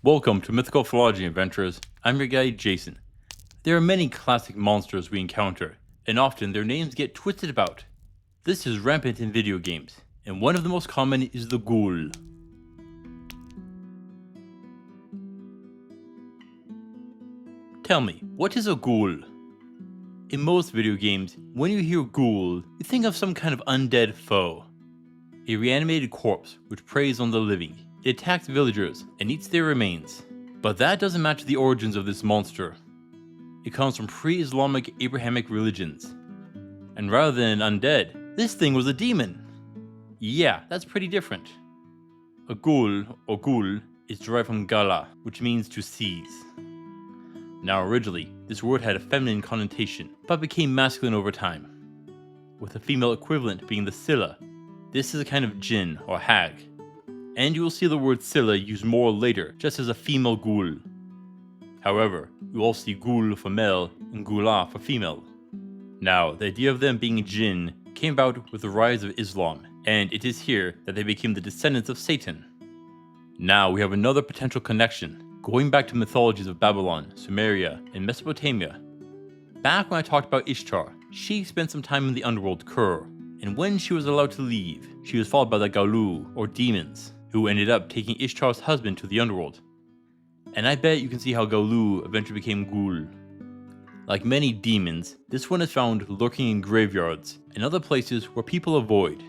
Welcome to Mythical Phylogeny Adventures. I'm your guide, Jason. There are many classic monsters we encounter, and often their names get twisted about. This is rampant in video games, and one of the most common is the Ghoul. Tell me, what is a Ghoul? In most video games, when you hear Ghoul, you think of some kind of undead foe. A reanimated corpse which preys on the living. It attacks villagers and eats their remains. But that doesn't match the origins of this monster. It comes from pre-Islamic Abrahamic religions. And rather than an undead, this thing was a demon. Yeah, that's pretty different. A ghoul, or ghoul, is derived from gala, which means to seize. Now originally, this word had a feminine connotation, but became masculine over time, with the female equivalent being the Scylla. This is a kind of jinn, or hag, and you will see the word Scylla used more later, just as a female ghoul. However, you also see ghoul for male and ghoulah for female. Now, the idea of them being jinn came about with the rise of Islam, and it is here that they became the descendants of Satan. Now we have another potential connection, going back to mythologies of Babylon, Sumeria, and Mesopotamia. Back when I talked about Ishtar, she spent some time in the underworld Kur, and when she was allowed to leave, she was followed by the Ghoul, or demons, who ended up taking Ishtar's husband to the underworld. And I bet you can see how Ghoul eventually became Ghoul. Like many demons, this one is found lurking in graveyards and other places where people avoid.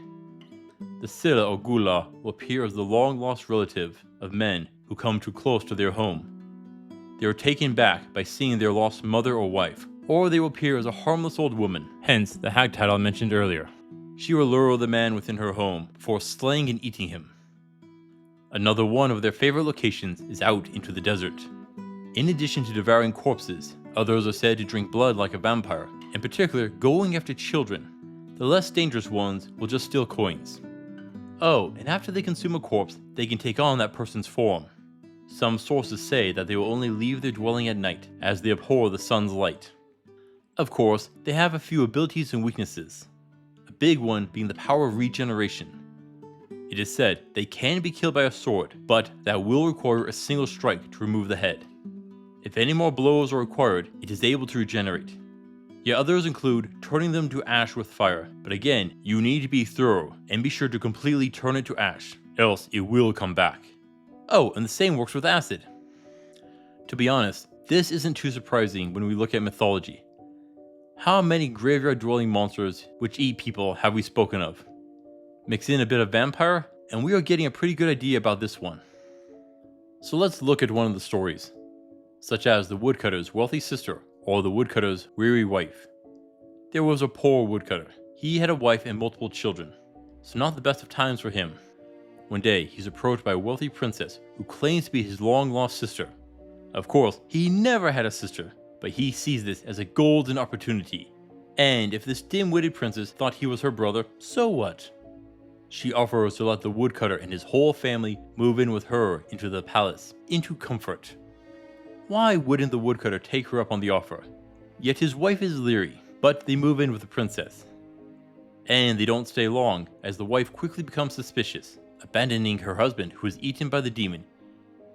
The Scylla or ghoulah will appear as the long-lost relative of men who come too close to their home. They are taken back by seeing their lost mother or wife, or they will appear as a harmless old woman, hence the hag title I mentioned earlier. She will lure the man within her home before slaying and eating him. Another one of their favorite locations is out into the desert. In addition to devouring corpses, others are said to drink blood like a vampire, in particular going after children. The less dangerous ones will just steal coins. Oh, and after they consume a corpse, they can take on that person's form. Some sources say that they will only leave their dwelling at night, as they abhor the sun's light. Of course, they have a few abilities and weaknesses. A big one being the power of regeneration. It is said they can be killed by a sword, but that will require a single strike to remove the head. If any more blows are required, it is able to regenerate. Yet others include turning them to ash with fire, but again, you need to be thorough and be sure to completely turn it to ash, else it will come back. Oh, and the same works with acid. To be honest, this isn't too surprising when we look at mythology. How many graveyard-dwelling monsters which eat people have we spoken of? Mix in a bit of vampire, and we are getting a pretty good idea about this one. So let's look at one of the stories, such as the woodcutter's wealthy sister, or the woodcutter's weary wife. There was a poor woodcutter. He had a wife and multiple children, so not the best of times for him. One day, he's approached by a wealthy princess who claims to be his long-lost sister. Of course, he never had a sister, but he sees this as a golden opportunity. And if this dim-witted princess thought he was her brother, so what? She offers to let the woodcutter and his whole family move in with her into the palace, into comfort. Why wouldn't the woodcutter take her up on the offer? Yet his wife is leery, but they move in with the princess. And they don't stay long, as the wife quickly becomes suspicious, abandoning her husband who is eaten by the demon.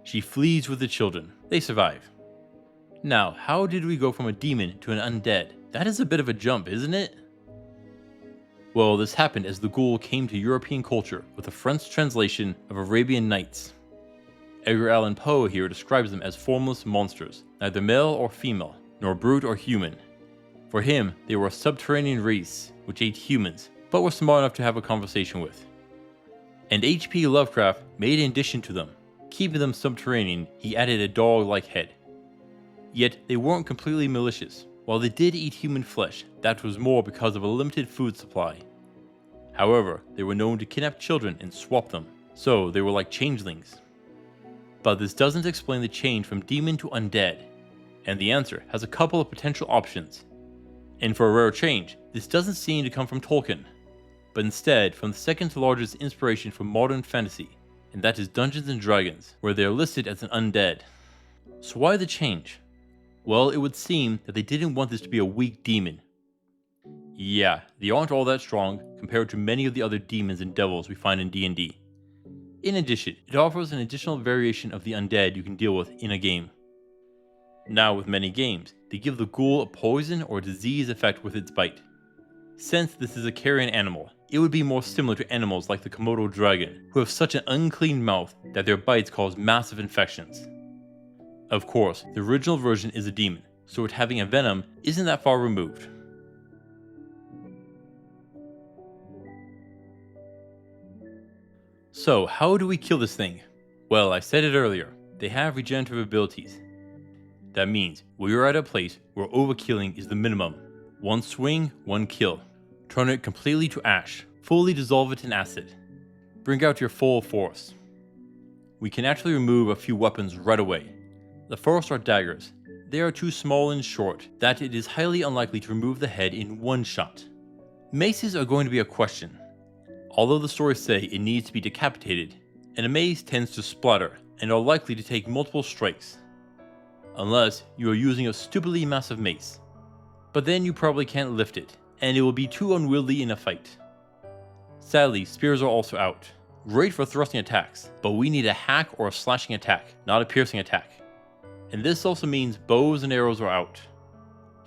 She flees with the children. They survive. Now, how did we go from a demon to an undead? That is a bit of a jump, isn't it? Well, this happened as the ghoul came to European culture with a French translation of Arabian Nights. Edgar Allan Poe here describes them as formless monsters, neither male or female, nor brute or human. For him, they were a subterranean race which ate humans, but were smart enough to have a conversation with. And H.P. Lovecraft made an addition to them. Keeping them subterranean, he added a dog-like head. Yet they weren't completely malicious. While they did eat human flesh, that was more because of a limited food supply. However, they were known to kidnap children and swap them, so they were like changelings. But this doesn't explain the change from demon to undead, and the answer has a couple of potential options. And for a rare change, this doesn't seem to come from Tolkien, but instead from the second largest inspiration for modern fantasy, and that is Dungeons & Dragons, where they are listed as an undead. So why the change? Well, it would seem that they didn't want this to be a weak demon. Yeah, they aren't all that strong compared to many of the other demons and devils we find in D&D. In addition, it offers an additional variation of the undead you can deal with in a game. Now with many games, they give the ghoul a poison or disease effect with its bite. Since this is a carrion animal, it would be more similar to animals like the Komodo dragon, who have such an unclean mouth that their bites cause massive infections. Of course, the original version is a demon, so it having a venom isn't that far removed. So how do we kill this thing? Well, I said it earlier, they have regenerative abilities. That means we are at a place where overkilling is the minimum. One swing, one kill. Turn it completely to ash. Fully dissolve it in acid. Bring out your full force. We can actually remove a few weapons right away. The first are daggers. They are too small and short that it is highly unlikely to remove the head in one shot. Maces are going to be a question. Although the stories say it needs to be decapitated, and a mace tends to splatter and are likely to take multiple strikes. Unless you are using a stupidly massive mace. But then you probably can't lift it, and it will be too unwieldy in a fight. Sadly, spears are also out. Great for thrusting attacks, but we need a hack or a slashing attack, not a piercing attack. And this also means bows and arrows are out.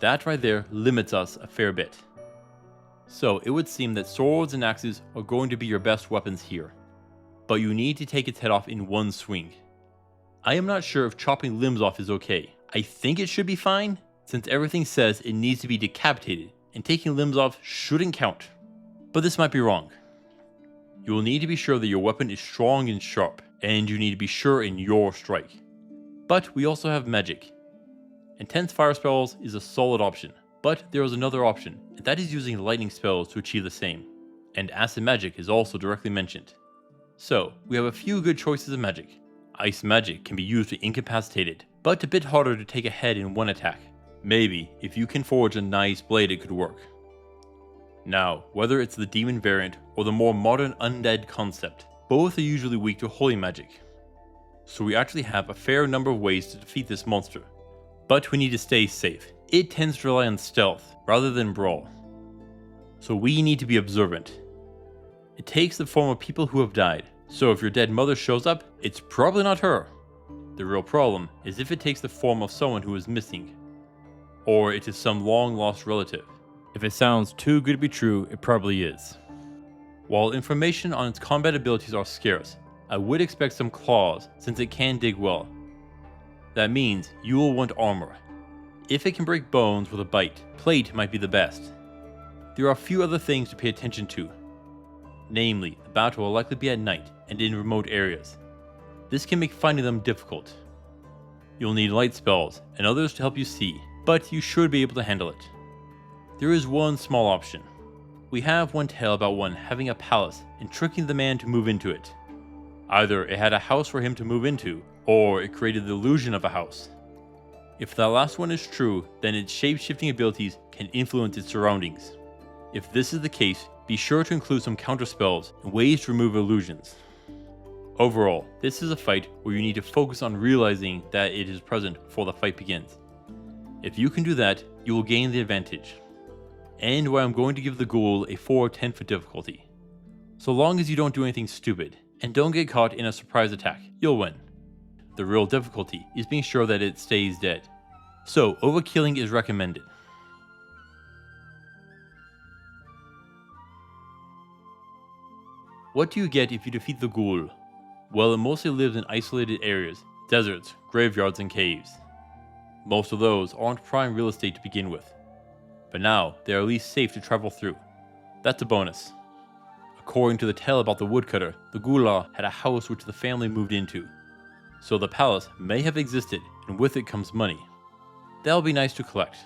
That right there limits us a fair bit. So it would seem that swords and axes are going to be your best weapons here. But you need to take its head off in one swing. I am not sure if chopping limbs off is okay. I think it should be fine, since everything says it needs to be decapitated, and taking limbs off shouldn't count. But this might be wrong. You will need to be sure that your weapon is strong and sharp, and you need to be sure in your strike. But we also have magic. Intense fire spells is a solid option, but there is another option, and that is using lightning spells to achieve the same. And acid magic is also directly mentioned. So, we have a few good choices of magic. Ice magic can be used to incapacitate it, but a bit harder to take a head in one attack. Maybe, if you can forge a nice blade, it could work. Now, whether it's the demon variant or the more modern undead concept, both are usually weak to holy magic. So we actually have a fair number of ways to defeat this monster. But we need to stay safe. It tends to rely on stealth rather than brawl. So we need to be observant. It takes the form of people who have died, so if your dead mother shows up, it's probably not her. The real problem is if it takes the form of someone who is missing. Or it is some long lost relative. If it sounds too good to be true, it probably is. While information on its combat abilities are scarce, I would expect some claws since it can dig well. That means you will want armor. If it can break bones with a bite, plate might be the best. There are a few other things to pay attention to. Namely, the battle will likely be at night and in remote areas. This can make finding them difficult. You'll need light spells and others to help you see, but you should be able to handle it. There is one small option. We have one tale about one having a palace and tricking the man to move into it. Either it had a house for him to move into, or it created the illusion of a house. If that last one is true, then its shape-shifting abilities can influence its surroundings. If this is the case, be sure to include some counterspells and ways to remove illusions. Overall, this is a fight where you need to focus on realizing that it is present before the fight begins. If you can do that, you will gain the advantage. And why I'm going to give the ghoul a 4/10 for difficulty. So long as you don't do anything stupid, and don't get caught in a surprise attack, you'll win. The real difficulty is being sure that it stays dead. So overkilling is recommended. What do you get if you defeat the ghoul? Well, it mostly lives in isolated areas, deserts, graveyards, and caves. Most of those aren't prime real estate to begin with. But now, they are at least safe to travel through. That's a bonus. According to the tale about the woodcutter, the ghoul had a house which the family moved into. So the palace may have existed, and with it comes money. That'll be nice to collect.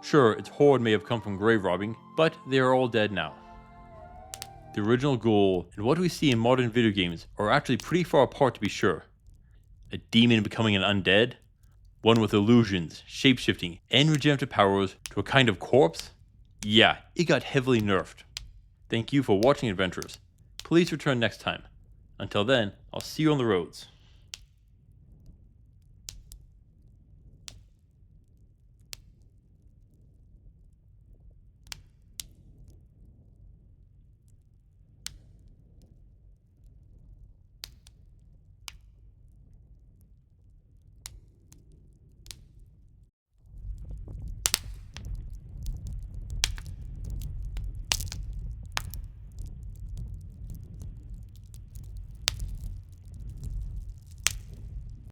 Sure, its hoard may have come from grave robbing, but they are all dead now. The original ghoul and what we see in modern video games are actually pretty far apart to be sure. A demon becoming an undead, one with illusions, shapeshifting, and regenerative powers to a kind of corpse? Yeah, it got heavily nerfed. Thank you for watching, adventurers. Please return next time. Until then, I'll see you on the roads.